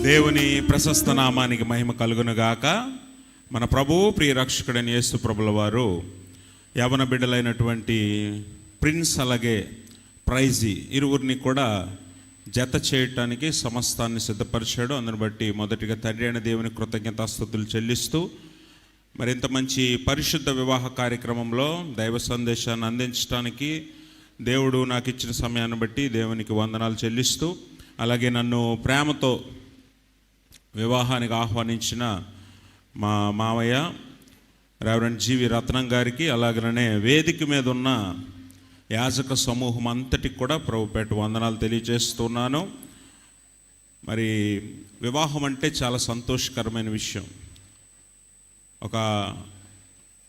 దేవుని ప్రశస్త నామానికి మహిమ కలుగునుగాక. మన ప్రభువు ప్రియ రక్షకుడైన యేసు ప్రభుల వారు యవన బిడ్డలైనటువంటి ప్రిన్స్ అలాగే ప్రైజీ ఇరువురిని కూడా జత చేయటానికి సమస్తాన్ని సిద్ధపరిచాడు. అందుని బట్టి మొదటిగా తండ్రి అయిన దేవుని కృతజ్ఞతాస్తుతులు చెల్లిస్తూ మరింత మంచి పరిశుద్ధ వివాహ కార్యక్రమంలో దైవ సందేశాన్ని అందించడానికి దేవుడు నాకు ఇచ్చిన సమయాన్ని బట్టి దేవునికి వందనాలు చెల్లిస్తూ, అలాగే నన్ను ప్రేమతో వివాహానికి ఆహ్వానించిన మా మావయ్య రెవరెండ్ జీవి రత్నం గారికి, అలాగనే వేదిక మీద ఉన్న యాజక సమూహం అంతటికి కూడా ప్రభుపేట వందనాలు తెలియజేస్తున్నాను. మరి వివాహం అంటే చాలా సంతోషకరమైన విషయం. ఒక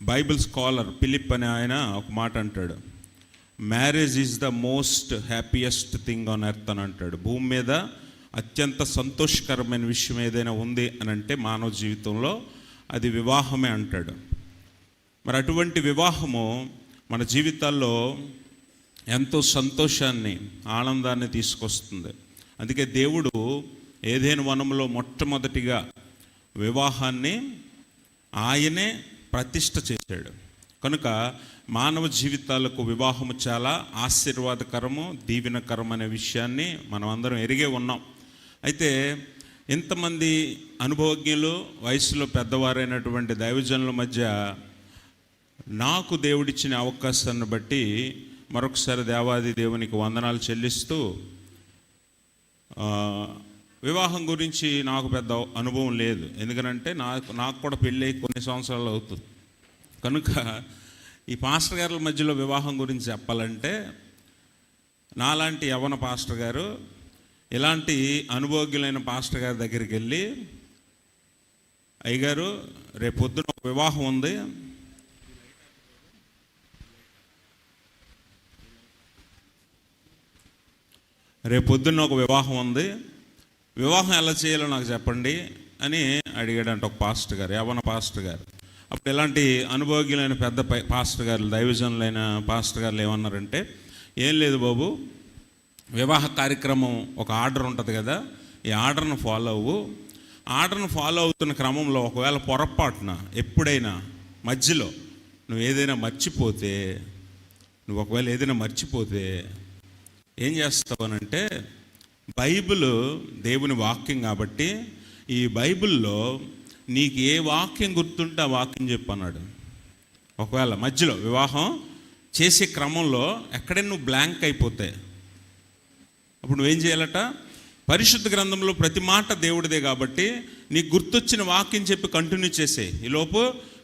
బైబిల్ స్కాలర్ ఫిలిప్ అనే ఆయన ఒక మాట అంటాడు, marriage is the most happiest thing on earth అని అంటాడు. భూమి మీద అత్యంత సంతోషకరమైన విషయం ఏదైనా ఉంది అని అంటే మానవ జీవితంలో అది వివాహమే అంటాడు. మరి అటువంటి వివాహము మన జీవితాల్లో ఎంతో సంతోషాన్ని, ఆనందాన్ని తీసుకొస్తుంది. అందుకే దేవుడు ఏదైనా వనంలో మొట్టమొదటిగా వివాహాన్ని ఆయనే ప్రతిష్ఠ చేశాడు. కనుక మానవ జీవితాలకు వివాహము చాలా ఆశీర్వాదకరము, దీవెనకరం అనే విషయాన్ని మనం అందరం ఎరిగే ఉన్నాం. అయితే ఇంతమంది అనుభవజ్ఞులు, వయసులో పెద్దవారైనటువంటి దైవజనుల మధ్య నాకు దేవుడిచ్చిన అవకాశాన్ని బట్టి మరొకసారి దేవాది దేవునికి వందనాలు చెల్లిస్తూ, వివాహం గురించి నాకు పెద్ద అనుభవం లేదు. ఎందుకనంటే నాకు కూడా పెళ్ళి కొన్ని సంవత్సరాలు అవుతుంది. కనుక ఈ పాస్టర్ గారుల మధ్యలో వివాహం గురించి చెప్పాలంటే, నాలాంటి యవ్వన పాస్టర్ గారు ఇలాంటి అనుభవజ్ఞులైన పాస్టర్ గారి దగ్గరికి వెళ్ళి, అయ్యగారు రేపు పొద్దున ఒక వివాహం ఉంది, వివాహం ఎలా చేయాలో నాకు చెప్పండి అని అడిగాడంట ఒక పాస్టర్ గారు, యవ్వన పాస్టర్ గారు. అప్పుడు ఇలాంటి అనుభవజ్ఞులైన పెద్ద పాస్టర్ గారు, దైవజనులైన పాస్టర్ గారు ఏమన్నారంటే, ఏం లేదు బాబు, వివాహ కార్యక్రమం ఒక ఆర్డర్ ఉంటుంది కదా, ఈ ఆర్డర్ను ఫాలో అవ్వు. ఆర్డర్ను ఫాలో అవుతున్న క్రమంలో ఒకవేళ పొరపాటున ఎప్పుడైనా మధ్యలో నువ్వు ఏదైనా మర్చిపోతే ఏం చేస్తావనంటే, బైబిల్ దేవుని వాక్యం కాబట్టి ఈ బైబిల్లో నీకు ఏ వాక్యం గుర్తుంటే ఆ వాక్యం చెప్పన్నాడు. ఒకవేళ మధ్యలో వివాహం చేసే క్రమంలో ఎక్కడైనా నువ్వు బ్లాంక్ అయిపోతే అప్పుడు నువ్వేం చేయాలట, పరిశుద్ధ గ్రంథంలో ప్రతి మాట దేవుడిదే కాబట్టి నీకు గుర్తొచ్చిన వాక్యం చెప్పి కంటిన్యూ చేసే, ఈలోపు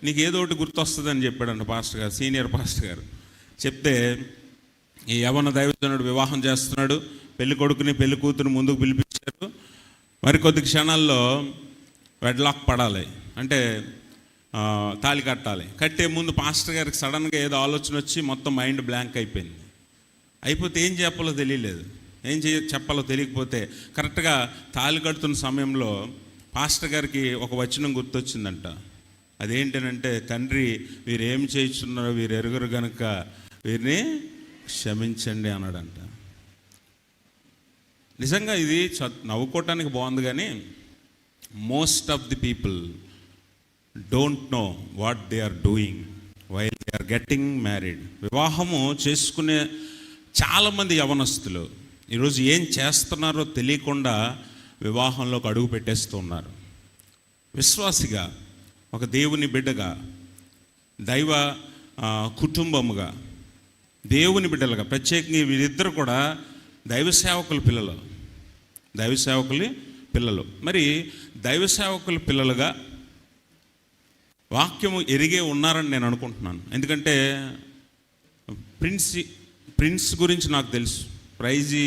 నీకు ఏదో ఒకటి గుర్తొస్తుందని చెప్పాడంట పాస్టర్ గారు, సీనియర్ పాస్టర్ గారు. చెప్తే ఈ యవ్వన దైవజనుడు వివాహం చేస్తున్నాడు, పెళ్లి కొడుకుని పెళ్లి కూతురు ముందుకు పిలిపించారు. మరికొద్ది క్షణాల్లో వెడ్లాక్ పడాలి, అంటే తాళి కట్టాలి. కట్టే ముందు పాస్టర్ గారికి సడన్గా ఏదో ఆలోచన వచ్చి మొత్తం మైండ్ బ్లాంక్ అయిపోతే ఏం చెప్పాలో తెలియలేదు. చెప్పాలో తెలియకపోతే కరెక్ట్గా తాళి కడుతున్న సమయంలో పాస్టర్ గారికి ఒక వచనం గుర్తొచ్చిందంట. అదేంటనంటే, తండ్రి వీరు ఏం చేస్తున్నారో వీరు ఎరుగురు గనుక వీరిని క్షమించండి అన్నాడంట. నిజంగా ఇది నవ్వుకోవటానికి బాగుంది, కానీ most of the people don't know what they are doing while they are getting married. వివాహము చేసుకునే చాలామంది యవనస్తులు ఈరోజు ఏం చేస్తున్నారో తెలియకుండా వివాహంలోకి అడుగు పెట్టేస్తున్నారు. విశ్వాసిగా, ఒక దేవుని బిడ్డగా, దైవ కుటుంబముగా, దేవుని బిడ్డలుగా, ప్రత్యేకంగా వీరిద్దరు కూడా దైవ సేవకుల పిల్లలు. మరి దైవ సేవకుల పిల్లలుగా వాక్యము ఎరిగే ఉన్నారని నేను అనుకుంటున్నాను. ఎందుకంటే ప్రిన్స్ గురించి నాకు తెలుసు, ప్రైజీ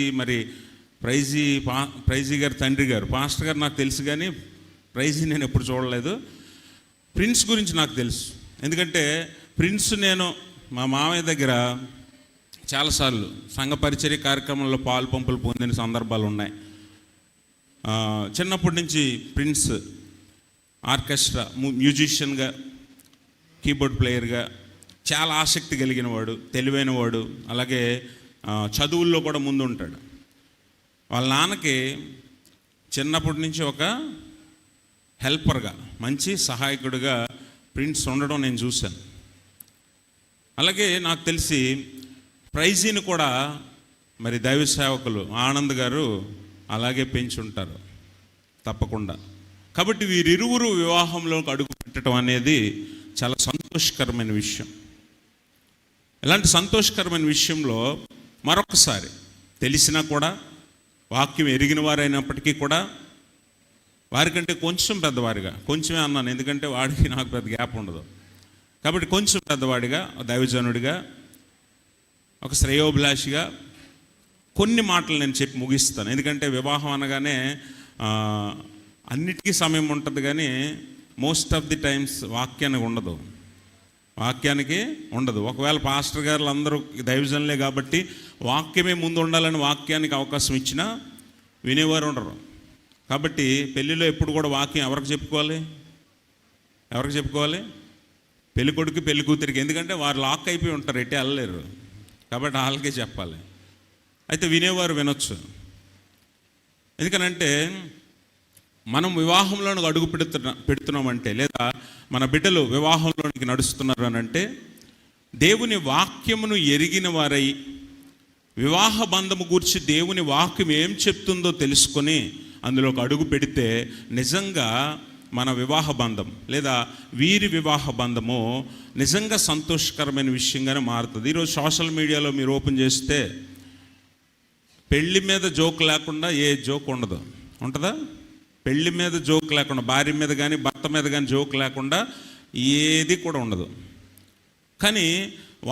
గారి తండ్రి గారు పాస్టర్ గారు నాకు తెలుసు, కానీ ప్రైజీ నేను ఎప్పుడు చూడలేదు. ప్రిన్స్ గురించి నాకు తెలుసు, ఎందుకంటే ప్రిన్స్ నేను మా మామయ్య దగ్గర చాలాసార్లు సంఘ పరిచర్య కార్యక్రమంలో పాలు పంపులు పొందిన సందర్భాలు ఉన్నాయి. చిన్నప్పటి నుంచి ప్రిన్స్ ఆర్కెస్ట్రా మ్యూజిషియన్గా, కీబోర్డ్ ప్లేయర్గా చాలా ఆసక్తి కలిగిన వాడు, తెలివైన వాడు, అలాగే చదువుల్లో కూడా ముందు ఉంటాడు. వాళ్ళ నాన్నకి చిన్నప్పటి నుంచి ఒక హెల్పర్గా, మంచి సహాయకుడిగా ప్రిన్స్ ఉండడం నేను చూశాను. అలాగే నాకు తెలిసి ప్రైజీని కూడా మరి దైవ సేవకులు ఆనంద్ గారు అలాగే పెంచుంటారు తప్పకుండా. కాబట్టి వీరిరువురు వివాహంలోకి అడుగు పెట్టడం అనేది చాలా సంతోషకరమైన విషయం. ఇలాంటి సంతోషకరమైన విషయంలో మరొకసారి తెలిసినా కూడా, వాక్యం ఎరిగిన వారైనప్పటికీ కూడా, వారికంటే కొంచెం పెద్దవాడిగా, కొంచెమే అన్నాను ఎందుకంటే వాడికి నాకు పెద్ద గ్యాప్ ఉండదు కాబట్టి, కొంచెం పెద్దవాడిగా, దైవజనుడిగా, ఒక శ్రేయోభిలాషిగా కొన్ని మాటలు నేను చెప్పి ముగిస్తాను. ఎందుకంటే వివాహం అనగానే అన్నిటికీ సమయం ఉంటుంది కానీ మోస్ట్ ఆఫ్ ది టైమ్స్ వాక్యానికి ఉండదు. ఒకవేళ పాస్టర్ గారులు అందరూ దైవజనులే కాబట్టి వాక్యమే ముందు ఉండాలని వాక్యానికి అవకాశం ఇచ్చినా వినేవారు ఉండరు. కాబట్టి పెళ్ళిలో ఎప్పుడు కూడా వాక్యం ఎవరికి చెప్పుకోవాలి? పెళ్లి కొడుకు పెళ్లి కూతురికి. ఎందుకంటే వారు లాక్ అయిపోయి ఉంటారు, ఎట్టే వెళ్ళలేరు కాబట్టి వాళ్ళకే చెప్పాలి. అయితే వినేవారు వినొచ్చు. ఎందుకనంటే మనం వివాహంలోనికి అడుగు పెడుతున్నామంటే, లేదా మన బిడ్డలు వివాహంలోనికి నడుస్తున్నారు అని అంటే, దేవుని వాక్యమును ఎరిగిన వారై వివాహ బంధము గురించి దేవుని వాక్యం ఏం చెప్తుందో తెలుసుకొని అందులోకి అడుగు పెడితే నిజంగా మన వివాహ బంధం లేదా వీరి వివాహ బంధము నిజంగా సంతోషకరమైన విషయంగానే మారుతుంది. ఈరోజు సోషల్ మీడియాలో మీరు ఓపెన్ చేస్తే పెళ్లి మీద జోక్ లేకుండా ఏ జోక్ ఉండదు. ఉంటుందా? పెళ్లి మీద జోక్ లేకుండా, భార్య మీద కానీ భర్త మీద కానీ జోక్ లేకుండా ఏది కూడా ఉండదు. కానీ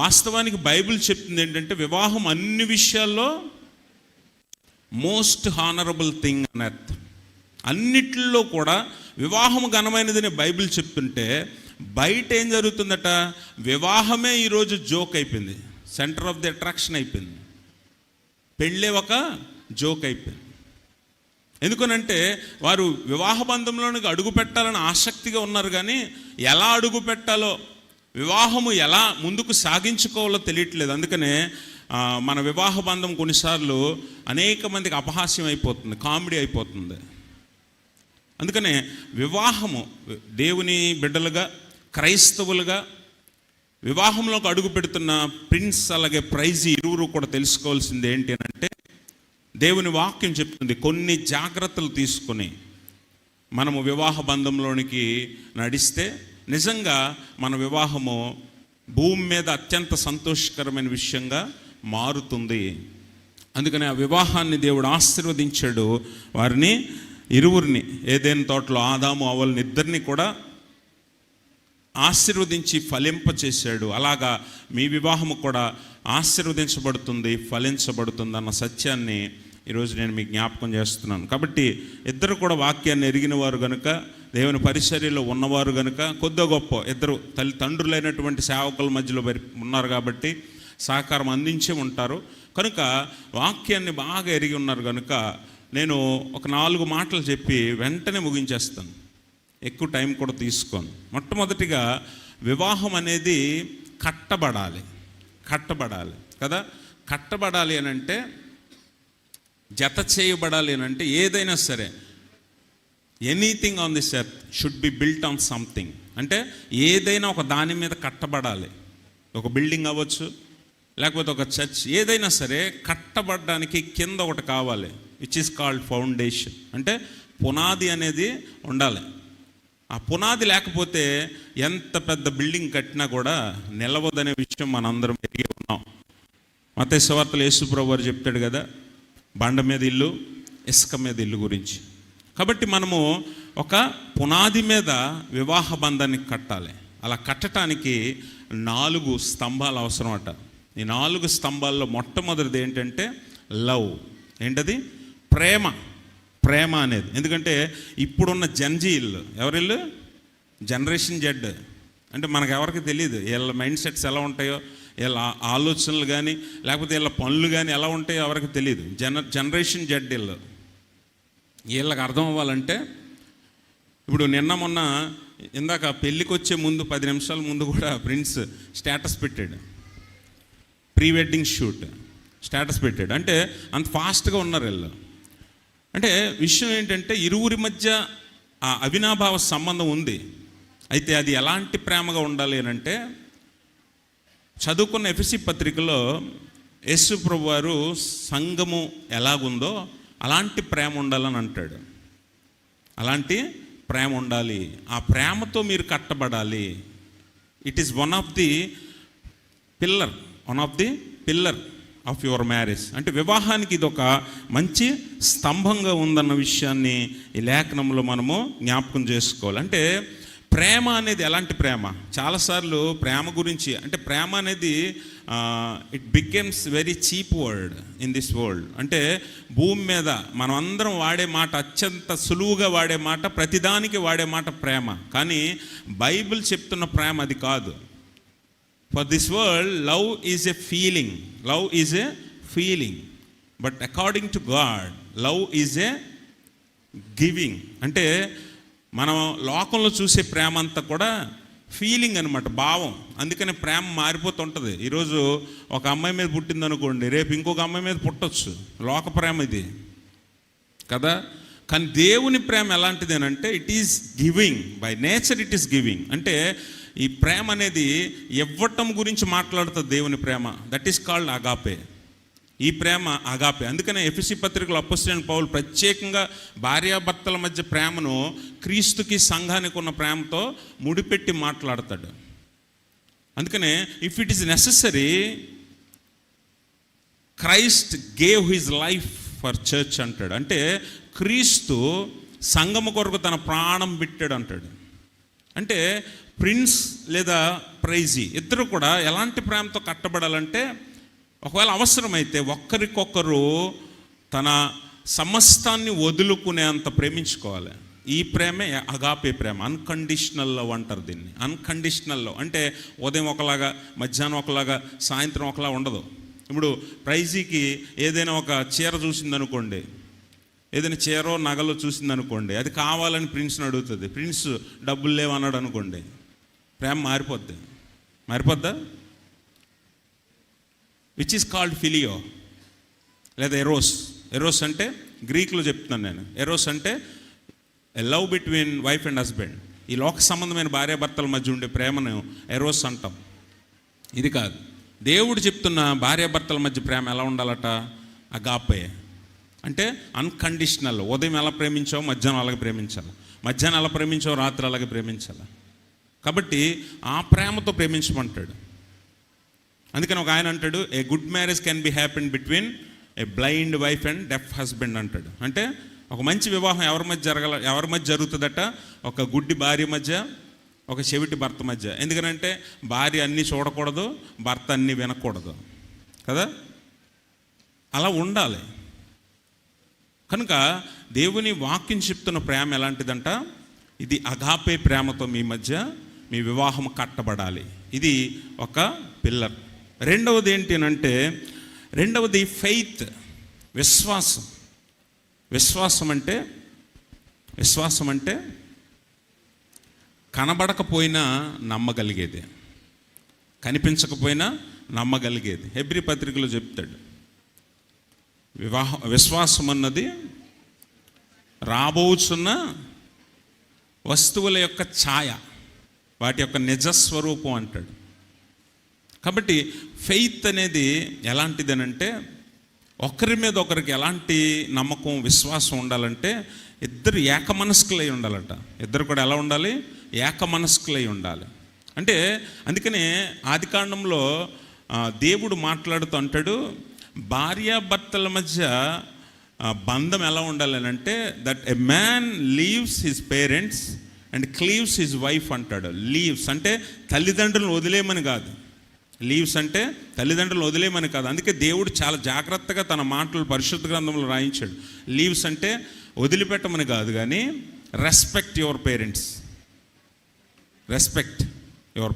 వాస్తవానికి బైబిల్ చెప్తుంది ఏంటంటే, వివాహం అన్ని విషయాల్లో మోస్ట్ హానరబుల్ థింగ్ అన్ ఎర్త్. అన్నిటిలో కూడా వివాహం ఘనమైనదని బైబిల్ చెప్తుంటే, బయట ఏం జరుగుతుందట? వివాహమే ఈరోజు జోక్ అయిపోయింది, సెంటర్ ఆఫ్ ది అట్రాక్షన్ అయిపోయింది. పెళ్ళే ఒక జోక్ అయిపోయింది. ఎందుకనంటే వారు వివాహ బంధంలోనికి అడుగు పెట్టాలని ఆసక్తిగా ఉన్నారు, కానీ ఎలా అడుగు పెట్టాలో, వివాహము ఎలా ముందుకు సాగించుకోవాలో తెలియట్లేదు. అందుకనే మన వివాహ బంధం కొన్నిసార్లు అనేక మందికి అపహాస్యం అయిపోతుంది, కామెడీ అయిపోతుంది. అందుకనే వివాహము దేవుని బిడ్డలుగా, క్రైస్తవులుగా వివాహంలోకి అడుగు పెడుతున్న ప్రిన్స్ అలాగే ప్రైజ్ ఇరువురు కూడా తెలుసుకోవాల్సింది ఏంటి అని అంటే, దేవుని వాక్యం చెప్తుంది కొన్ని జాగ్రత్తలు తీసుకొని మనము వివాహ బంధంలోనికి నడిస్తే నిజంగా మన వివాహము భూమి మీద అత్యంత సంతోషకరమైన విషయంగా మారుతుంది. అందుకని ఆ వివాహాన్ని దేవుడు ఆశీర్వదించాడు. వారిని ఇరువురిని ఏదైనా తోటలో ఆదాము అవ్వల్ని ఇద్దరిని కూడా ఆశీర్వదించి ఫలింపచేశాడు. అలాగా మీ వివాహము కూడా ఆశీర్వదించబడుతుంది, ఫలించబడుతుంది అన్న సత్యాన్ని ఈరోజు నేను మీకు జ్ఞాపకం చేస్తున్నాను. కాబట్టి ఇద్దరు కూడా వాక్యాన్ని ఎరిగిన వారు కనుక, దేవుని పరిచర్యలో ఉన్నవారు కనుక, కొద్ది గొప్ప ఇద్దరు తండ్రులైనటువంటి సేవకుల మధ్యలో ఉన్నారు కాబట్టి సహకారం అందించే ఉంటారు కనుక, వాక్యాన్ని బాగా ఎరిగి ఉన్నారు కనుక నేను ఒక 4 మాటలు చెప్పి వెంటనే ముగించేస్తాను, ఎక్కువ టైం కూడా తీసుకోను. మొట్టమొదటిగా వివాహం అనేది కట్టబడాలి కదా. కట్టబడాలి అని అంటే, జత చేయబడాలి అని అంటే, ఏదైనా సరే anything on this earth should be built on something. అంటే ఏదైనా ఒక దాని మీద కట్టబడాలి. ఒక బిల్డింగ్ అవ్వచ్చు, లేకపోతే ఒక చర్చ్, ఏదైనా సరే కట్టబడడానికి కింద ఒకటి కావాలి, విచ్ ఈస్ కాల్డ్ ఫౌండేషన్. అంటే పునాది అనేది ఉండాలి. ఆ పునాది లేకపోతే ఎంత పెద్ద బిల్డింగ్ కట్టినా కూడా నిలవదనే విషయం మనందరం ఎరిగి ఉన్నాం. మత్తయి సువార్తలో యేసు ప్రభువు వారు చెప్తాడు కదా, బండ మీద ఇల్లు, ఇసుక మీద ఇల్లు గురించి. కాబట్టి మనము ఒక పునాది మీద వివాహ బంధాన్ని కట్టాలి. అలా కట్టడానికి 4 స్తంభాలు అవసరం అట. ఈ 4 స్తంభాల్లో మొట్టమొదటిది ఏంటంటే లవ్. ఏంటది? ప్రేమ అనేది. ఎందుకంటే ఇప్పుడున్న జంజీలు ఎవరిల్లు? Generation Z. అంటే మనకు ఎవరికి తెలియదు వీళ్ళ మైండ్ సెట్స్ ఎలా ఉంటాయో, వీళ్ళ ఆలోచనలు కానీ లేకపోతే వీళ్ళ పనులు కానీ ఎలా ఉంటాయో ఎవరికి తెలియదు. జనరేషన్ జెడ్ వీళ్ళకి అర్థం అవ్వాలంటే, ఇప్పుడు మొన్న ఇందాక పెళ్ళికి వచ్చే ముందు 10 నిమిషాల ముందు కూడా ప్రిన్స్ స్టేటస్ పెట్టాడు, ప్రీ వెడ్డింగ్ షూట్ స్టేటస్ పెట్టాడు. అంటే అంత ఫాస్ట్గా ఉన్నారు వీళ్ళు. అంటే విషయం ఏంటంటే ఇరువురి మధ్య ఆ అవినాభావ సంబంధం ఉంది. అయితే అది ఎలాంటి ప్రేమగా ఉండాలి అని అంటే, చదువుకున్న ఎఫెసీ పత్రికలో యేసు ప్రభు వారు సంఘము ఎలాగుందో అలాంటి ప్రేమ ఉండాలని అంటాడు. అలాంటి ప్రేమ ఉండాలి, ఆ ప్రేమతో మీరు కట్టబడాలి. It is one of the pillar of your marriage. అంటే వివాహానికి ఇది ఒక మంచి స్తంభంగా ఉందన్న విషయాన్ని ఈ లేఖనంలో మనము జ్ఞాపకం చేసుకోవాలి. అంటే ప్రేమ అనేది ఎలాంటి ప్రేమ? చాలాసార్లు ప్రేమ గురించి అంటే ప్రేమ అనేది it becomes very cheap word in this world. అంటే భూమి మీద మనం అందరం వాడే మాట, అత్యంత సులువుగా వాడే మాట, ప్రతిదానికి వాడే మాట ప్రేమ. కానీ బైబిల్ చెప్తున్న ప్రేమ అది కాదు. For this world love is a feeling, but according to God love is a giving. అంటే మనం లోకంలో చూసే ప్రేమ అంతా కూడా ఫీలింగ్ అనమాట, భావం. అందుకని ప్రేమ మారిపోతుంటుంది. ఈరోజు ఒక అమ్మాయి మీద పుట్టింది అనుకోండి, రేపు ఇంకొక అమ్మాయి మీద పుట్టొచ్చు. లోక ప్రేమ ఇది కదా. కానీ దేవుని ప్రేమ ఎలాంటిది అని అంటే it is giving, by nature it is giving. అంటే ఈ ప్రేమ అనేది ఇవ్వటం గురించి మాట్లాడుతుంది దేవుని ప్రేమ. That is called agape. ఈ ప్రేమ అగాపే. అందుకనే ఎఫెసీ పత్రికలో అపోస్తలుడైన పౌలు ప్రత్యేకంగా భార్యాభర్తల మధ్య ప్రేమను క్రీస్తుకి సంఘానికి ఉన్న ప్రేమతో ముడిపెట్టి మాట్లాడతాడు. అందుకనే if it is necessary Christ gave his life for church అంటాడు. అంటే క్రీస్తు సంఘము కొరకు తన ప్రాణం పెట్టాడు అంటాడు. అంటే ప్రిన్స్ లేదా ప్రైజీ ఇద్దరు కూడా ఎలాంటి ప్రేమతో కట్టబడాలంటే, ఒకవేళ అవసరమైతే ఒక్కరికొకరు తన సమస్తాన్ని వదులుకునేంత ప్రేమించుకోవాలి. ఈ ప్రేమే అగాపే ప్రేమ. అన్కండిషనల్ లవ్ అంటారు దీన్ని. అన్కండిషనల్ లవ్ అంటే ఉదయం ఒకలాగా, మధ్యాహ్నం ఒకలాగా, సాయంత్రం ఒకలా ఉండదు. ఇప్పుడు ప్రైజీకి ఏదైనా ఒక చీర చూసిందనుకోండి, ఏదైనా చీరో నగలో చూసిందనుకోండి, అది కావాలని ప్రిన్స్ని అడుగుతుంది. ప్రిన్స్ డబ్బులు లేవు అన్నాడు అనుకోండి, ప్రేమ మారిపోద్దా? విచ్ ఈస్ కాల్డ్ ఫిలియో లేదా ఎరోస్ అంటే గ్రీక్లో చెప్తున్నాను నేను. ఎరోస్ అంటే a love between wife and husband. ఈ లోక సంబంధమైన భార్యాభర్తల మధ్య ఉండే ప్రేమను ఎరోస్ అంటాం. ఇది కాదు. దేవుడు చెప్తున్న భార్యాభర్తల మధ్య ప్రేమ ఎలా ఉండాలట? అగాపే. అంటే అన్కండిషనల్. ఉదయం ఎలా ప్రేమించావు మధ్యాహ్నం అలాగే ప్రేమించాలి, మధ్యాహ్నం ఎలా ప్రేమించావు రాత్రి అలాగే ప్రేమించాలి. కాబట్టి ఆ ప్రేమతో ప్రేమించమంటాడు. అందుకని ఒక ఆయన అంటాడు, a good marriage can be happen between A blind wife and deaf husband అంటాడు. అంటే ఒక మంచి వివాహం ఎవరి మధ్య జరుగుతుందట? ఒక గుడ్డి భార్య మధ్య, ఒక చెవిటి భర్త మధ్య. ఎందుకనంటే భార్య అన్నీ చూడకూడదు, భర్త అన్నీ వినకూడదు కదా. అలా ఉండాలి. కనుక దేవుని వాక్యం చెప్తున్న ప్రేమ ఎలాంటిదంట? ఇది అగాపే ప్రేమతో మీ మధ్య మీ వివాహం కట్టబడాలి. ఇది ఒక పిల్లర్. రెండవది ఏంటి అంటే, రెండవది ఫెయిత్, విశ్వాసం. విశ్వాసం అంటే కనబడకపోయినా నమ్మగలిగేది, కనిపించకపోయినా నమ్మగలిగేది. హెబ్రీ పత్రికలో చెప్తాడు, విశ్వాసం అన్నది రాబోచున్న వస్తువుల యొక్క ఛాయ, వాటి యొక్క నిజస్వరూపం అంటాడు. కాబట్టి ఫెయిత్ అనేది ఎలాంటిదనంటే, ఒకరి మీద ఒకరికి ఎలాంటి నమ్మకం, విశ్వాసం ఉండాలంటే ఇద్దరు ఏకమనస్కులై ఉండాలట. ఇద్దరు కూడా ఎలా ఉండాలి? ఏకమనస్కులై ఉండాలి. అంటే అందుకనే ఆదికాండంలో దేవుడు మాట్లాడుతూ అంటాడు, భార్యాభర్తల మధ్య బంధం ఎలా ఉండాలి అంటే, that a man leaves his parents and cleaves his wife అంటాడు. లీవ్స్ అంటే తల్లిదండ్రులను వదిలేయమని కాదు. లీవ్స్ అంటే తల్లిదండ్రులను వదిలేయమని కాదు. అందుకే దేవుడు చాలా జాగ్రత్తగా తన మాటలు పరిశుద్ధ గ్రంథంలో రాయించాడు. లీవ్స్ అంటే వదిలిపెట్టమని కాదు, కానీ రెస్పెక్ట్ యువర్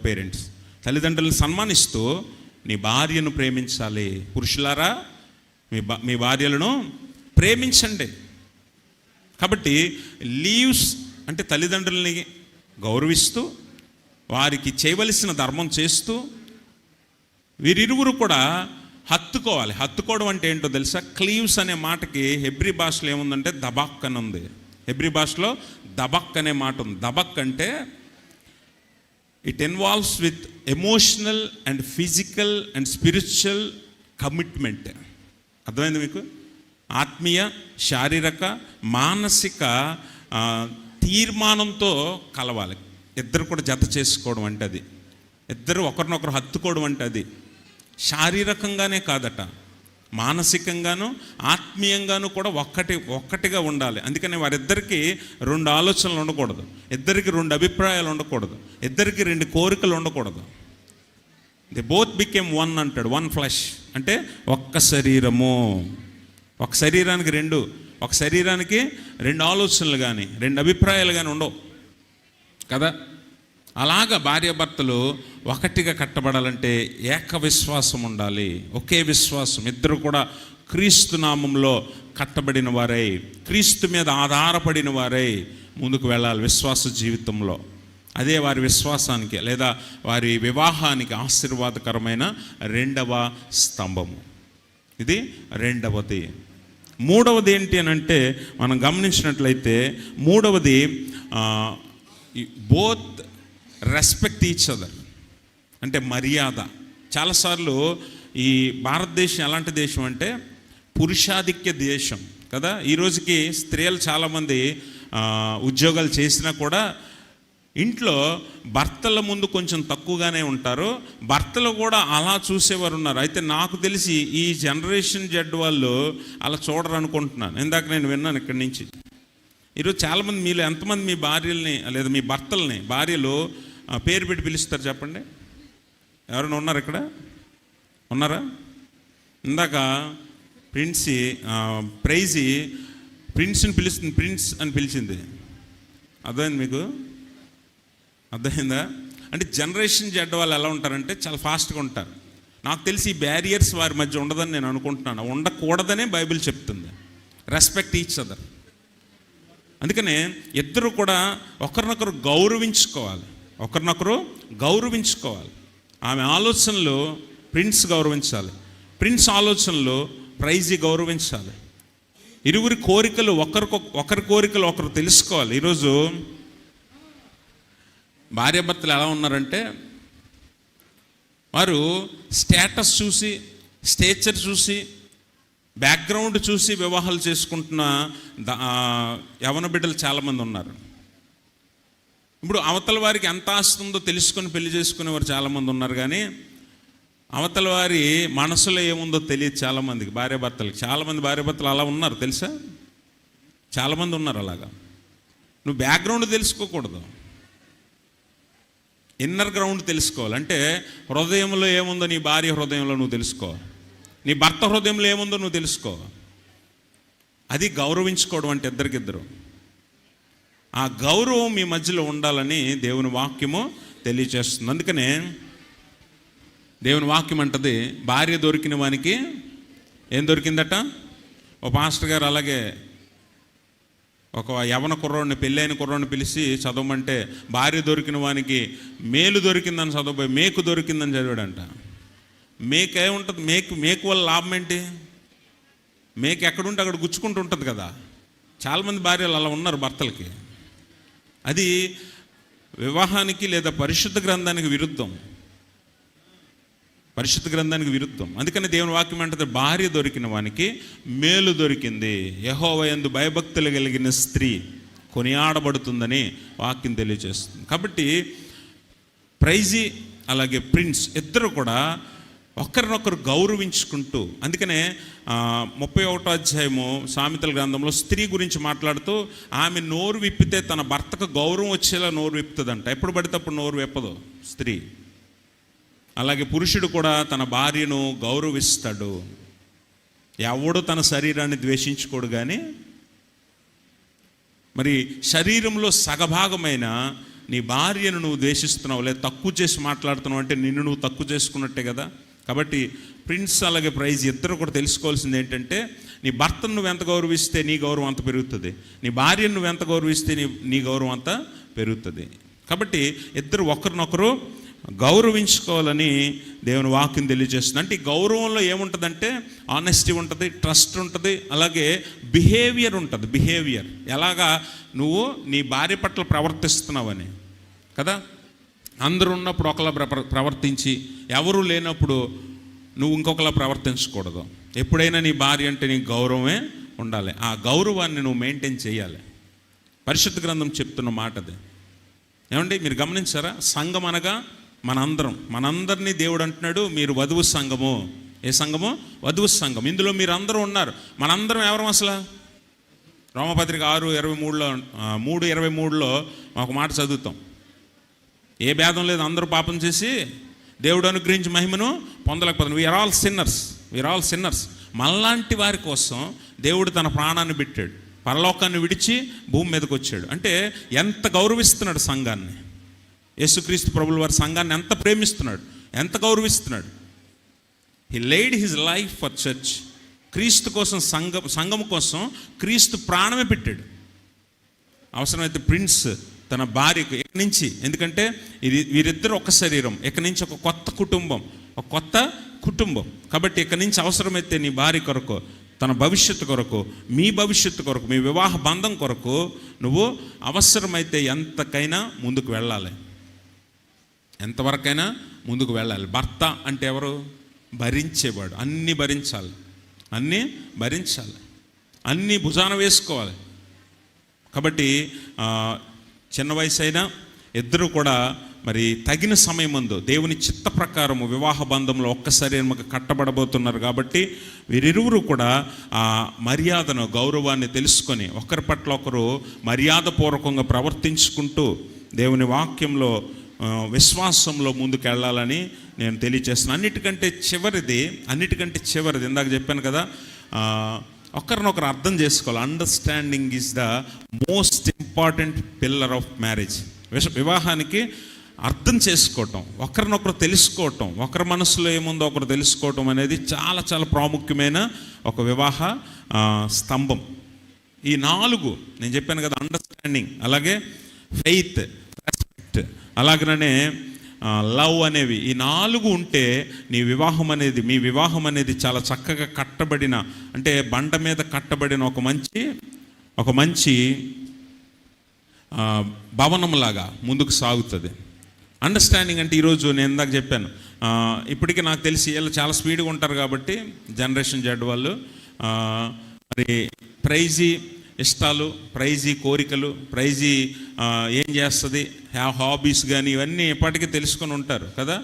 పేరెంట్స్. తల్లిదండ్రులను సన్మానిస్తూ నీ భార్యను ప్రేమించాలి. పురుషులారా మీ భార్యలను ప్రేమించండి. కాబట్టి లీవ్స్ అంటే తల్లిదండ్రులని గౌరవిస్తూ వారికి చేయవలసిన ధర్మం చేస్తూ వీరిరువురు కూడా హత్తుకోవాలి. హత్తుకోవడం అంటే ఏంటో తెలుసా? క్లీవ్స్ అనే మాటకి హెబ్రీ భాషలో ఏముందంటే దబక్ అని ఉంది. హెబ్రీ భాషలో దబక్ అనే మాట ఉంది. దబక్ అంటే it involves with emotional and physical and spiritual commitment. అర్థమైంది మీకు? ఆత్మీయ, శారీరక, మానసిక తీర్మానంతో కలవాలి. ఇద్దరు కూడా జత చేసుకోవడం అంటే అది. ఇద్దరు ఒకరినొకరు హత్తుకోవడం అంటే అది. శారీరకంగానే కాదట, మానసికంగాను ఆత్మీయంగాను కూడా ఒక్కటిగా ఉండాలి. అందుకని వారిద్దరికి 2 ఆలోచనలు ఉండకూడదు, ఇద్దరికి 2 అభిప్రాయాలు ఉండకూడదు, ఇద్దరికి 2 కోరికలు ఉండకూడదు. ది బోత్ బికేమ్ వన్ అంటాడు. 1 ఫ్లెష్ అంటే ఒక్క శరీరము. ఒక శరీరానికి 2, ఒక శరీరానికి 2 ఆలోచనలు కానీ 2 అభిప్రాయాలు కానీ ఉండవు కదా. అలాగా భార్యాభర్తలు ఒకటిగా కట్టబడాలంటే ఏక విశ్వాసం ఉండాలి, ఒకే విశ్వాసం. ఇద్దరు కూడా క్రీస్తు నామంలో కట్టబడిన వారై, క్రీస్తు మీద ఆధారపడిన వారై ముందుకు వెళ్ళాలి విశ్వాస జీవితంలో. అదే వారి విశ్వాసానికి లేదా వారి వివాహానికి ఆశీర్వాదకరమైన 2వ స్తంభము. ఇది 2వది. 3వది ఏంటి అని అంటే మనం గమనించినట్లయితే 3వది బోత్ రెస్పెక్ట్ ఈచ్ అదర్, అంటే మర్యాద. చాలాసార్లు ఈ భారతదేశం ఎలాంటి దేశం అంటే పురుషాధిక్య దేశం కదా. ఈ రోజుకి స్త్రీలు చాలామంది ఉద్యోగాలు చేసినా కూడా ఇంట్లో భర్తల ముందు కొంచెం తక్కువగానే ఉంటారు. భర్తలు కూడా అలా చూసేవారు ఉన్నారు. అయితే నాకు తెలిసి ఈ జనరేషన్ జెడ్ వాళ్ళు అలా చూడరు అనుకుంటున్నాను. ఇందాక నేను విన్నాను ఇక్కడి నుంచి. ఈరోజు చాలామంది మీలో ఎంతమంది మీ భార్యల్ని లేదా మీ భర్తల్ని భార్యలు పేరు పెట్టి పిలుస్తారు చెప్పండి? ఎవరైనా ఉన్నారు ఇక్కడ? ఉన్నారా? ఇందాక ప్రైజీ ప్రిన్స్ని పిలుస్తుంది, ప్రిన్స్ అని పిలిచింది. అర్థమైంది మీకు? అర్థమైందా? అంటే జనరేషన్ జెడ్ వాళ్ళు ఎలా ఉంటారంటే చాలా ఫాస్ట్గా ఉంటారు. నాకు తెలిసి ఈ బ్యారియర్స్ వారి మధ్య ఉండదని నేను అనుకుంటున్నాను. ఉండకూడదనే బైబిల్ చెప్తుంది. Respect each other. అందుకనే ఇద్దరు కూడా ఒకరినొకరు గౌరవించుకోవాలి. ఆమె ఆలోచనలు ప్రిన్స్ గౌరవించాలి, ప్రిన్స్ ఆలోచనలు ప్రైజీ గౌరవించాలి. ఇరువురి కోరికలు ఒకరి కోరికలు ఒకరు తెలుసుకోవాలి. ఈరోజు భార్యాభర్తలు ఎలా ఉన్నారంటే వారు స్టేటస్ చూసి, స్టేచర్ చూసి, బ్యాక్గ్రౌండ్ చూసి వివాహాలు చేసుకుంటున్న యవన బిడ్డలు చాలామంది ఉన్నారు. ఇప్పుడు అవతల వారికి ఎంత ఆస్తి ఉందో తెలుసుకొని పెళ్లి చేసుకునేవారు చాలామంది ఉన్నారు. కానీ అవతల వారి మనసులో ఏముందో తెలియదు చాలామందికి, భార్యాభర్తలకి. చాలామంది భార్యాభర్తలు అలా ఉన్నారు తెలుసా? చాలామంది ఉన్నారు అలాగా. నువ్వు బ్యాక్గ్రౌండ్ తెలుసుకోకూడదు, ఇన్నర్ గ్రౌండ్ తెలుసుకోవాలి. అంటే హృదయంలో ఏముందో నీ భార్య హృదయంలో నువ్వు తెలుసుకో, నీ భర్త హృదయంలో ఏముందో నువ్వు తెలుసుకో. అది గౌరవించుకోవడం అంటే ఇద్దరికిద్దరు. ఆ గౌరవం మీ మధ్యలో ఉండాలని దేవుని వాక్యము తెలియజేస్తుంది. అందుకనే దేవుని వాక్యం అంటది, భార్య దొరికిన వానికి ఏం దొరికిందట? ఓ పాస్టర్ గారు అలాగే ఒక యవన కుర్రోడిని, పెళ్ళైన కుర్రోడిని పిలిచి చదవమంటే భార్య దొరికిన వానికి మేలు దొరికిందని చదవబోయి మేకు దొరికిందని చదివాడంట. మేకేముంటుంది? మేకు వల్ల లాభం ఏంటి? మేకు ఎక్కడుంటే అక్కడ గుచ్చుకుంటూ ఉంటుంది కదా. చాలామంది భార్యలు అలా ఉన్నారు భర్తలకి. అది వివాహానికి లేదా పరిశుద్ధ గ్రంథానికి విరుద్ధం. అందుకని దేవుని వాక్యం అంటే భార్య దొరికిన వానికి మేలు దొరికింది, యెహోవా యందు భయభక్తులు కలిగిన స్త్రీ కొనియాడబడుతుందని వాక్యం తెలియజేస్తుంది. కాబట్టి ప్రైజీ అలాగే ప్రిన్స్ ఇద్దరు కూడా ఒకరినొకరు గౌరవించుకుంటూ, అందుకనే 31వ అధ్యాయము సామెతల గ్రంథంలో స్త్రీ గురించి మాట్లాడుతూ ఆమె నోరు విప్పితే తన భర్తకు గౌరవం వచ్చేలా నోరు విప్పుతుందంట. ఎప్పుడు పడితే అప్పుడు నోరు విప్పదు స్త్రీ. అలాగే పురుషుడు కూడా తన భార్యను గౌరవిస్తాడు. ఎవడు తన శరీరాన్ని ద్వేషించుకోడు. కానీ మరి శరీరంలో సగభాగమైన నీ భార్యను నువ్వు ద్వేషిస్తున్నావు లేదా తక్కువ చేసి మాట్లాడుతున్నావు అంటే నిన్ను నువ్వు తక్కువ చేసుకున్నట్టే కదా. కాబట్టి ప్రిన్స్ అలాగే ప్రైజ్ ఇద్దరు కూడా తెలుసుకోవాల్సింది ఏంటంటే, నీ భర్తను నువ్వు ఎంత గౌరవిస్తే నీ గౌరవం అంత పెరుగుతుంది, నీ భార్యను నువ్వు ఎంత గౌరవిస్తే నీ గౌరవం అంత పెరుగుతుంది. కాబట్టి ఇద్దరు ఒకరినొకరు గౌరవించుకోవాలని దేవుని వాక్యం తెలియజేస్తుంది. అంటే ఈ గౌరవంలో ఏముంటుందంటే ఆనెస్టీ ఉంటుంది, ట్రస్ట్ ఉంటుంది, అలాగే బిహేవియర్ ఉంటుంది. బిహేవియర్ ఎలాగా నువ్వు నీ భార్య పట్ల ప్రవర్తిస్తున్నావని కదా. అందరూ ఉన్నప్పుడు ఒకలా ప్రవర్తించి ఎవరు లేనప్పుడు నువ్వు ఇంకొకలా ప్రవర్తించకూడదు. ఎప్పుడైనా నీ భార్య అంటే నీకు గౌరవమే ఉండాలి. ఆ గౌరవాన్ని నువ్వు మెయింటైన్ చేయాలి. పరిశుద్ధ గ్రంథం చెప్తున్న మాట అది. ఏమండి మీరు గమనించారా? సంఘం అనగా మనందరినీ దేవుడు అంటున్నాడు, మీరు వధువు సంఘము. ఏ సంఘము? వధువు సంఘం. ఇందులో మీరు అందరూ ఉన్నారు. మనందరం ఎవరం అసలు? రోమపత్రిక 6:23లో 3:23లో ఒక మాట చదువుతాం. ఏ భేదం లేదు, అందరూ పాపం చేసి దేవుడు అనుగ్రహించి మహిమను పొందలేకపోతున్నాం. We are all sinners. మనలాంటి వారి కోసం దేవుడు తన ప్రాణాన్ని పెట్టాడు, పరలోకాన్ని విడిచి భూమి మీదకి వచ్చాడు. అంటే ఎంత గౌరవిస్తున్నాడు సంఘాన్ని. యేసుక్రీస్తు ప్రభువుల వారి సంఘాన్ని ఎంత ప్రేమిస్తున్నాడు, ఎంత గౌరవిస్తున్నాడు. He laid his life for church. క్రీస్తు కోసం, సంఘం కోసం క్రీస్తు ప్రాణమే పెట్టాడు. అవసరమైతే ప్రిన్స్ తన భార్యకు ఎక్కడి నుంచి, ఎందుకంటే వీరిద్దరు ఒక శరీరం, ఎక్కడి నుంచి ఒక కొత్త కుటుంబం. కాబట్టి ఇక్కడి నుంచి అవసరమైతే నీ భార్య కొరకు, తన భవిష్యత్తు కొరకు, మీ భవిష్యత్తు కొరకు, మీ వివాహ బంధం కొరకు నువ్వు అవసరమైతే ఎంతకైనా ముందుకు వెళ్ళాలి, ఎంతవరకైనా ముందుకు వెళ్ళాలి. భర్త అంటే ఎవరు? భరించేవాడు. అన్నీ భరించాలి, అన్నీ భుజాన వేసుకోవాలి. కాబట్టి చిన్న వయసు అయినా ఇద్దరు కూడా మరి తగిన సమయం ముందు దేవుని చిత్త ప్రకారము వివాహ బంధంలో ఒక్కసారి మాకు కట్టబడబోతున్నారు. కాబట్టి వీరిరువురు కూడా ఆ మర్యాదను, గౌరవాన్ని తెలుసుకొని ఒకరి పట్ల ఒకరు మర్యాదపూర్వకంగా ప్రవర్తించుకుంటూ దేవుని వాక్యంలో, విశ్వాసంలో ముందుకు వెళ్ళాలని నేను తెలియజేస్తున్నాను. అన్నిటికంటే చివరిది ఇందాక చెప్పాను కదా, ఒకరినొకరు అర్థం చేసుకోవాలి. Understanding is the most important pillar of marriage. వివాహానికి అర్థం చేసుకోవటం, ఒకరినొకరు తెలుసుకోవటం, ఒకరి మనసులో ఏముందో ఒకరు తెలుసుకోవటం అనేది చాలా చాలా ప్రాముఖ్యమైన ఒక వివాహ స్తంభం. ఈ 4 నేను చెప్పాను కదా, అండర్స్టాండింగ్, అలాగే ఫెయిత్, రెస్పెక్ట్, అలాగనే లవ్ అనేవి, ఈ 4 ఉంటే మీ వివాహం అనేది చాలా చక్కగా కట్టబడిన, అంటే బండ మీద కట్టబడిన ఒక మంచి భవనంలాగా ముందుకు సాగుతుంది. అండర్స్టాండింగ్ అంటే ఈరోజు నేను ఇందాక చెప్పాను, ఇప్పటికీ నాకు తెలిసి వీళ్ళు చాలా స్పీడ్గా ఉంటారు కాబట్టి జనరేషన్ జెడ్ వాళ్ళు మరి ప్రైజీ ఇష్టాలు, ప్రైజీ కోరికలు, ప్రైజీ ఏం చేస్తుంది, హాబీస్ కానీ ఇవన్నీ ఎప్పటికీ తెలుసుకొని ఉంటారు కదా.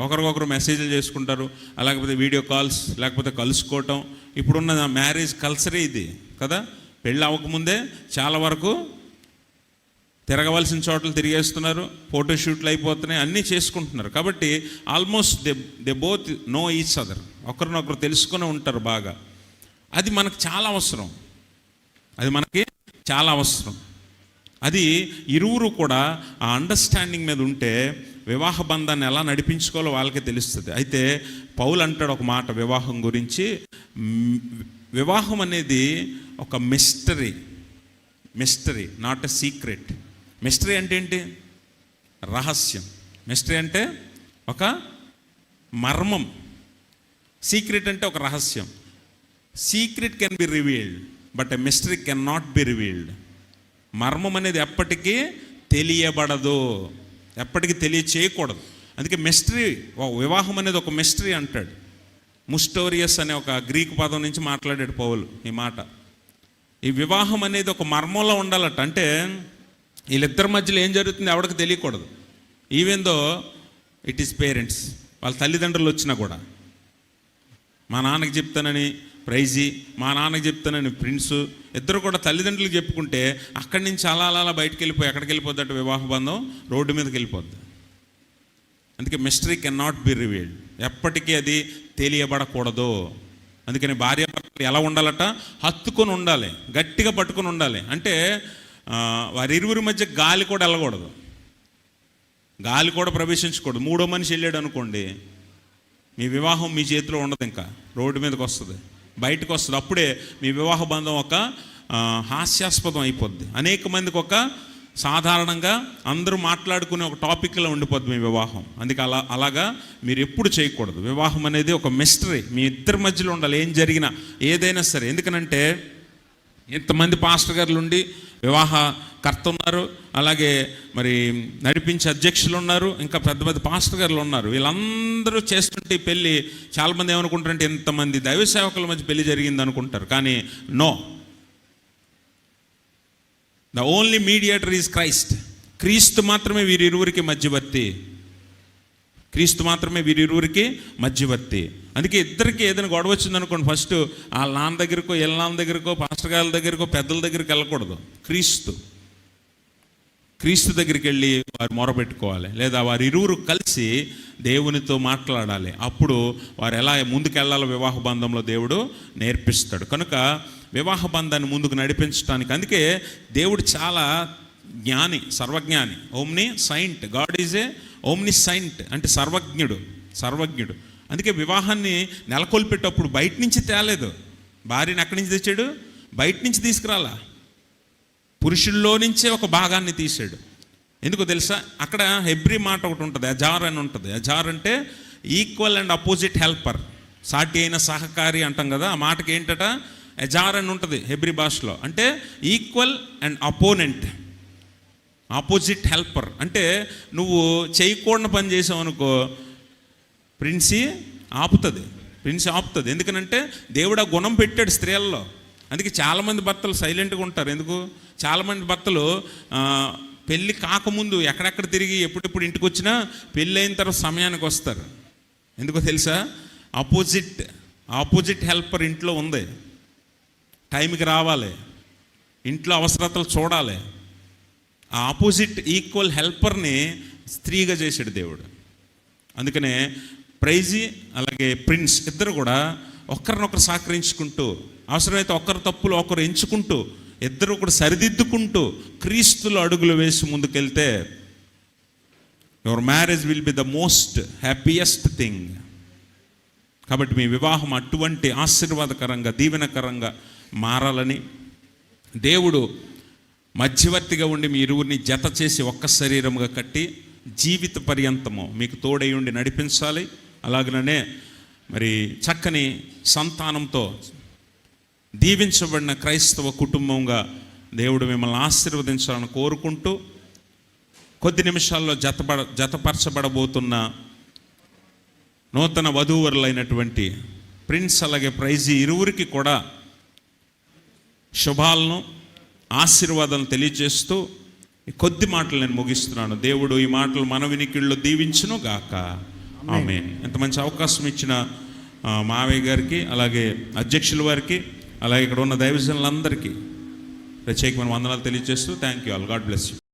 ఒకరికొకరు మెసేజ్లు చేసుకుంటారు, లేకపోతే వీడియో కాల్స్, లేకపోతే కలుసుకోవటం. ఇప్పుడున్న మ్యారేజ్ కల్చరే ఇది కదా. పెళ్ళి అవ్వకముందే చాలా వరకు తిరగవలసిన చోట్ల తిరిగేస్తున్నారు, ఫోటోషూట్లు అయిపోతున్నాయి, అన్నీ చేసుకుంటున్నారు. కాబట్టి almost they both know each other. ఒకరినొకరు తెలుసుకుని ఉంటారు బాగా. అది మనకు చాలా అవసరం. అది ఇరువురు కూడా ఆ అండర్స్టాండింగ్ మీద ఉంటే వివాహ బంధాన్ని ఎలా నడిపించుకోవాలో వాళ్ళకే తెలుస్తుంది. అయితే పౌలు అంటాడు ఒక మాట వివాహం గురించి, వివాహం అనేది ఒక mystery, not a secret. Mystery అంటే ఏంటి? రహస్యం. మిస్టరీ అంటే ఒక మర్మం, సీక్రెట్ అంటే ఒక రహస్యం. Secret can be revealed, but a mystery can not be revealed. మర్మం అనేది ఎప్పటికీ తెలియబడదు, ఎప్పటికీ తెలియచేయకూడదు. అందుకే మిస్టరీ, వివాహం అనేది ఒక మిస్టరీ అంటాడు. ముస్టోరియస్ అనే ఒక గ్రీకు పదం నుంచి మాట్లాడాడు పౌలు ఈ మాట. ఈ వివాహం అనేది ఒక మర్మంలో ఉండాలట. అంటే వీళ్ళిద్దరి మధ్యలో ఏం జరుగుతుంది ఎవరికి తెలియకూడదు. Even though it is parents, వాళ్ళ తల్లిదండ్రులు వచ్చినా కూడా, మా నాన్నకి చెప్తానని ప్రైజీ, మా నాన్నకి చెప్తానని ప్రిన్సు, ఇద్దరు కూడా తల్లిదండ్రులకు చెప్పుకుంటే అక్కడి నుంచి అలా బయటకు వెళ్ళిపోయి ఎక్కడికి వెళ్ళిపోద్ది, వివాహ బంధం రోడ్డు మీదకి వెళ్ళిపోద్ది. అందుకే mystery can not be revealed, ఎప్పటికీ అది తెలియబడకూడదు. అందుకని భార్యాభర్తలు ఎలా ఉండాలట? హత్తుకొని ఉండాలి, గట్టిగా పట్టుకొని ఉండాలి. అంటే వారిరువురి మధ్య గాలి కూడా వెళ్ళకూడదు, గాలి కూడా ప్రవేశించకూడదు. మూడో మనిషి వెళ్ళాడు అనుకోండి, మీ వివాహం మీ చేతిలో ఉండదు, ఇంకా రోడ్డు మీదకి వస్తుంది, బయటకు వస్తుంది. అప్పుడే మీ వివాహ బంధం ఒక హాస్యాస్పదం అయిపోద్ది, అనేక మందికి ఒక సాధారణంగా అందరూ మాట్లాడుకునే ఒక టాపిక్లో ఉండిపోద్ది మీ వివాహం. అందుకే అలాగా మీరు ఎప్పుడు చేయకూడదు. వివాహం అనేది ఒక మిస్టరీ, మీ ఇద్దరి మధ్యలో ఉండాలి. ఏం జరిగినా ఏదైనా సరే. ఎందుకనంటే ఇంతమంది పాస్టర్ గారులు ఉండి వివాహకర్త ఉన్నారు, అలాగే మరి నడిపించే అధ్యక్షులు ఉన్నారు, ఇంకా పెద్ద పెద్ద పాస్టర్ గారులు ఉన్నారు. వీళ్ళందరూ చేస్తుంటే పెళ్ళి చాలామంది ఏమనుకుంటారంటే ఇంతమంది దైవ సేవకుల మధ్య పెళ్లి జరిగింది అనుకుంటారు. కానీ no, the only mediator is Christ. క్రీస్తు మాత్రమే వీరిరువురికి మధ్యవర్తి. క్రీస్తు మాత్రమే వీరిరువురికి మధ్యవర్తి. అందుకే ఇద్దరికి ఏదైనా గొడవ వచ్చింది అనుకోండి, ఫస్ట్ వాళ్ళ నాన్న దగ్గరకో వీళ్ళ నాన్న దగ్గరకో పాస్టర్ గారి దగ్గరకో పెద్దల దగ్గరికి వెళ్ళకూడదు. క్రీస్తు దగ్గరికి వెళ్ళి వారు మొరపెట్టుకోవాలి, లేదా వారి ఇరువురు కలిసి దేవునితో మాట్లాడాలి. అప్పుడు వారు ఎలా ముందుకెళ్ళాలో వివాహ బంధంలో దేవుడు నేర్పిస్తాడు. కనుక వివాహ బంధాన్ని ముందుకు నడిపించడానికి అందుకే దేవుడు చాలా జ్ఞాని, సర్వజ్ఞాని, omniscient. God is a omniscient, అంటే సర్వజ్ఞుడు. అందుకే వివాహాన్ని నెలకొల్పేటప్పుడు బయట నుంచి తేలేదు. భార్యని ఎక్కడి నుంచి తెచ్చాడు? బయట నుంచి తీసుకురాలా, పురుషుల్లో నుంచే ఒక భాగాన్ని తీసాడు. ఎందుకో తెలుసా? అక్కడ హెబ్రీ మాట ఒకటి ఉంటుంది, అజార్ అని ఉంటుంది. అజార్ అంటే ఈక్వల్ అండ్ అపోజిట్ హెల్పర్, సాటి అయిన సహకారి అంటాం కదా. ఆ మాటకి ఏంటట? అజార్ అని ఉంటుంది హెబ్రీ భాషలో. అంటే equal and opponent, opposite helper. అంటే నువ్వు చేయకూడని పని చేసావు అనుకో, ప్రిన్సి ఆపుతుంది. ఎందుకనంటే దేవుడు ఆ గుణం పెట్టాడు స్త్రీలలో. అందుకే చాలామంది భర్తలు సైలెంట్గా ఉంటారు. ఎందుకు? చాలామంది భర్తలు పెళ్ళి కాకముందు ఎక్కడెక్కడ తిరిగి ఎప్పుడెప్పుడు ఇంటికి వచ్చినా పెళ్ళి అయిన తర్వాత సమయానికి వస్తారు. ఎందుకో తెలుసా? ఆపోజిట్ హెల్పర్ ఇంట్లో ఉంది. టైంకి రావాలి, ఇంట్లో అవసరతలు చూడాలి. ఆ ఆపోజిట్ ఈక్వల్ హెల్పర్ని స్త్రీగా చేశాడు దేవుడు. అందుకనే ప్రైజీ అలాగే ప్రిన్స్ ఇద్దరు కూడా ఒకరినొకరు సహకరించుకుంటూ, అవసరమైతే ఒకరి తప్పులు ఒకరు ఎంచుకుంటూ, ఇద్దరు కూడా సరిదిద్దుకుంటూ క్రీస్తులో అడుగులు వేసి ముందుకెళ్తే your marriage will be the most happiest thing. కాబట్టి మీ వివాహం అటువంటి ఆశీర్వాదకరంగా, దీవెనకరంగా మారాలని దేవుడు మధ్యవర్తిగా ఉండి మీ ఇరువురిని జత చేసి ఒక్క శరీరముగా కట్టి జీవిత పర్యంతము మీకు తోడై ఉండి నడిపించాలి. అలాగనే మరి చక్కని సంతానంతో దీవించబడిన క్రైస్తవ కుటుంబంగా దేవుడు మిమ్మల్ని ఆశీర్వదించాలని కోరుకుంటూ, కొద్ది నిమిషాల్లో జతపరచబడబోతున్న నూతన వధూవరులైనటువంటి ప్రిన్స్ అలాగే ప్రైజీ ఇరువురికి కూడా శుభాలను, ఆశీర్వాదాలను తెలియజేస్తూ కొద్ది మాటలు నేను ముగిస్తున్నాను. దేవుడు ఈ మాటలు మన వినికిడిలో దీవించును గాక. ఆమేన్. ఎంత మంచి అవకాశం ఇచ్చిన మావయ్య గారికి, అలాగే అధ్యక్షుల వారికి, అలాగే ఇక్కడ ఉన్న దైవజనులందరికీ ప్రత్యేకమైన వందనాలు తెలియజేస్తూ thank you all. God bless you.